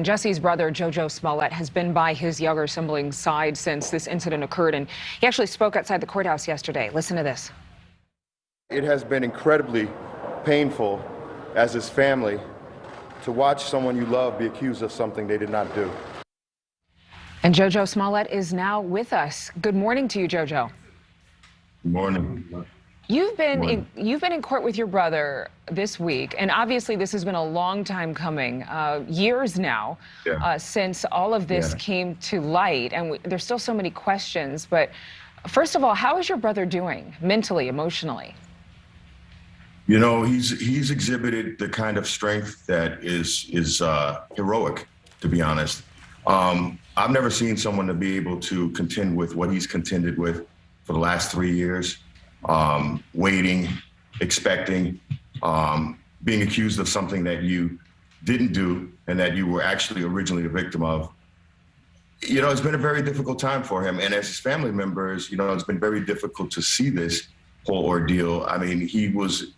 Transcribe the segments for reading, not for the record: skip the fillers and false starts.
Jussie's brother, Jojo Smollett, has been by his younger sibling's side since this incident occurred, and he actually spoke outside the courthouse yesterday. Listen to this. It has been incredibly painful as his family to watch someone you love be accused of something they did not do. And Jojo Smollett is now with us. Good morning to you, Jojo. Good morning. You've been in court with your brother this week, and obviously this has been a long time coming, years now, since all of this came to light, and there's still so many questions. But first of all, how is your brother doing mentally, emotionally? You know, he's exhibited the kind of strength that is heroic, to be honest. I've never seen someone to be able to contend with what he's contended with for the last 3 years. Waiting, expecting, being accused of something that you didn't do and that you were actually originally a victim of. You know, it's been a very difficult time for him. And as his family members, you know, it's been very difficult to see this whole ordeal. I mean, he was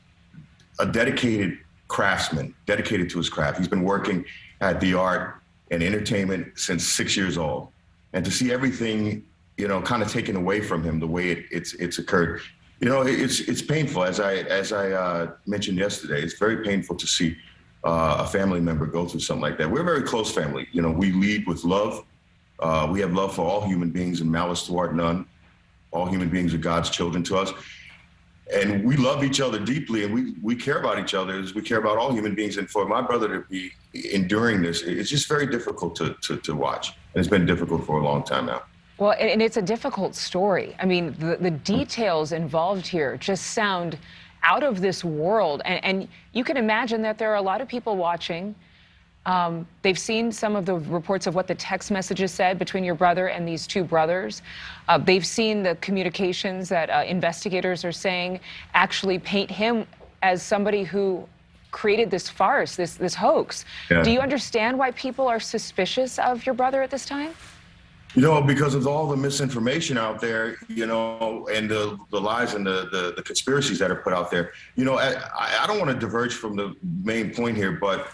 a dedicated craftsman, dedicated to his craft. He's been working at the art and entertainment since 6 years old. And to see everything, you know, kind of taken away from him the way it's occurred, you know, it's painful. As I mentioned yesterday, it's very painful to see a family member go through something like that. We're a very close family. You know, we lead with love. We have love for all human beings and malice toward none. All human beings are God's children to us. And we love each other deeply, and we care about each other as we care about all human beings. And for my brother to be enduring this, it's just very difficult to watch. And it's been difficult for a long time now. Well, and it's a difficult story. I mean, the details involved here just sound out of this world. And you can imagine that there are a lot of people watching. They've seen some of the reports of what the text messages said between your brother and these two brothers. They've seen the communications that investigators are saying actually paint him as somebody who created this farce, this hoax. Yeah. Do you understand why people are suspicious of your brother at this time? You know, because of all the misinformation out there, you know, and the lies and the conspiracies that are put out there. You know, I don't want to diverge from the main point here, but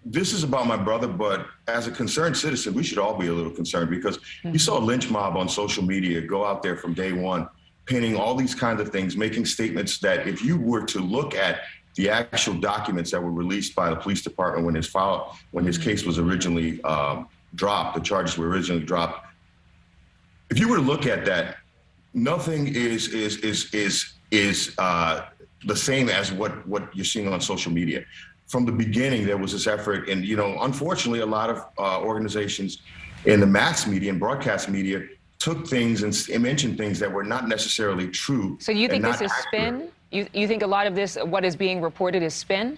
this is about my brother. But as a concerned citizen, we should all be a little concerned, because you saw a lynch mob on social media go out there from day one, painting all these kinds of things, making statements that if you were to look at the actual documents that were released by the police department when his case was originally dropped, the charges were originally dropped. If you were to look at that, nothing is the same as what you're seeing on social media. From the beginning, there was this effort, and you know, unfortunately, a lot of organizations in the mass media and broadcast media took things and mentioned things that were not necessarily true. So you think this is spin? You think a lot of this, what is being reported, is spin?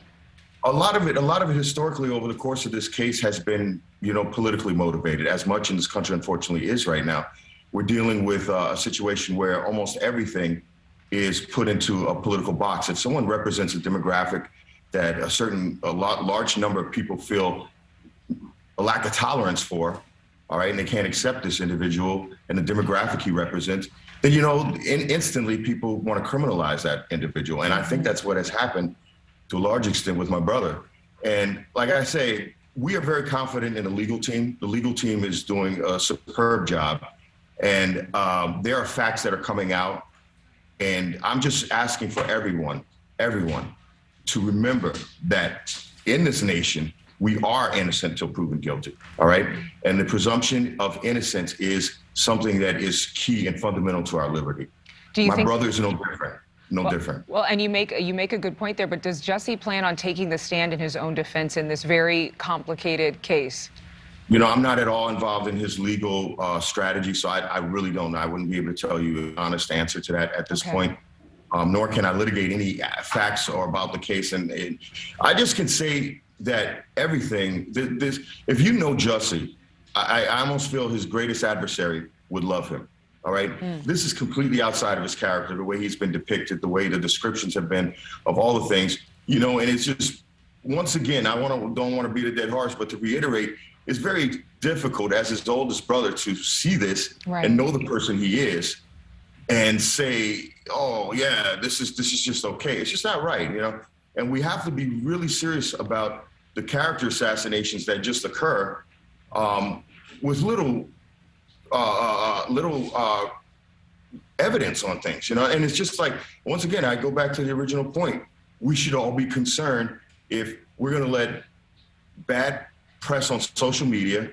A lot of it historically over the course of this case has been, you know, politically motivated, as much in this country unfortunately is right now. We're dealing with a situation where almost everything is put into a political box. If someone represents a demographic that a large number of people feel a lack of tolerance for, all right, and they can't accept this individual and the demographic he represents, then, you know, instantly people want to criminalize that individual. And I think that's what has happened to a large extent with my brother. And like I say, we are very confident in the legal team. The legal team is doing a superb job. And there are facts that are coming out. And I'm just asking for everyone to remember that in this nation, we are innocent till proven guilty, all right? And the presumption of innocence is something that is key and fundamental to our liberty. My brother's no different. Different. Well, and you make a good point there, but does Jussie plan on taking the stand in his own defense in this very complicated case? You know, I'm not at all involved in his legal strategy, so I really don't know. I wouldn't be able to tell you an honest answer to that at this point, nor can I litigate any facts or about the case. And I just can say that everything, if you know Jussie, I almost feel his greatest adversary would love him. All right. This is completely outside of his character, the way he's been depicted, the way the descriptions have been of all the things, you know, and it's just, once again, don't want to beat a dead horse, but to reiterate, it's very difficult as his oldest brother to see this and know the person he is and say, oh yeah, this is just okay. It's just not right, you know, and we have to be really serious about the character assassinations that just occur with little evidence on things, you know? And it's just like, once again, I go back to the original point. We should all be concerned if we're going to let bad press on social media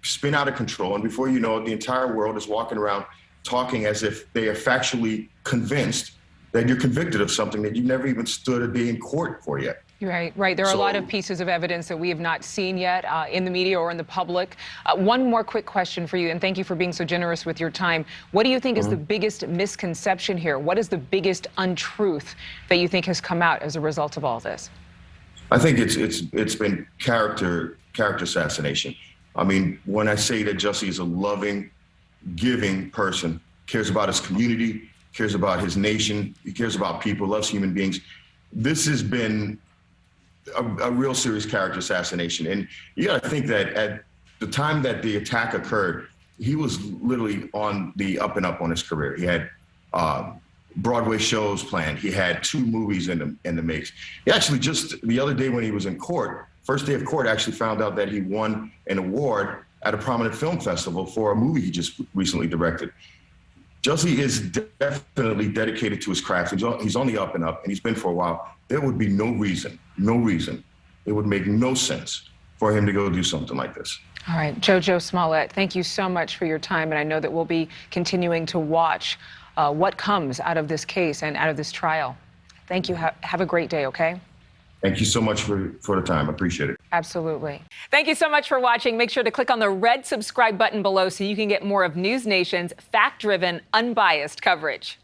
spin out of control. And before you know it, the entire world is walking around talking as if they are factually convinced that you're convicted of something that you've never even stood a day in court for yet. Right, right. There are a lot of pieces of evidence that we have not seen yet in the media or in the public. One more quick question for you, and thank you for being so generous with your time. What do you think is the biggest misconception here? What is the biggest untruth that you think has come out as a result of all this? I think it's been character assassination. I mean, when I say that Jussie is a loving, giving person, cares about his community, cares about his nation, he cares about people, loves human beings, this has been a real serious character assassination. And you got to think that at the time that the attack occurred, he was literally on the up and up on his career. He had Broadway shows planned. He had 2 movies in the mix. He actually just the other day when he was in court, first day of court, actually found out that he won an award at a prominent film festival for a movie he just recently directed. Jussie is definitely dedicated to his craft. He's on the up and up, and he's been for a while. There would be no reason, it would make no sense for him to go do something like this. All right, Jojo Smollett, thank you so much for your time, and I know that we'll be continuing to watch what comes out of this case and out of this trial. Thank you. Have a great day, okay? Thank you so much for the time. I appreciate it. Absolutely. Thank you so much for watching. Make sure to click on the red subscribe button below so you can get more of NewsNation's fact-driven, unbiased coverage.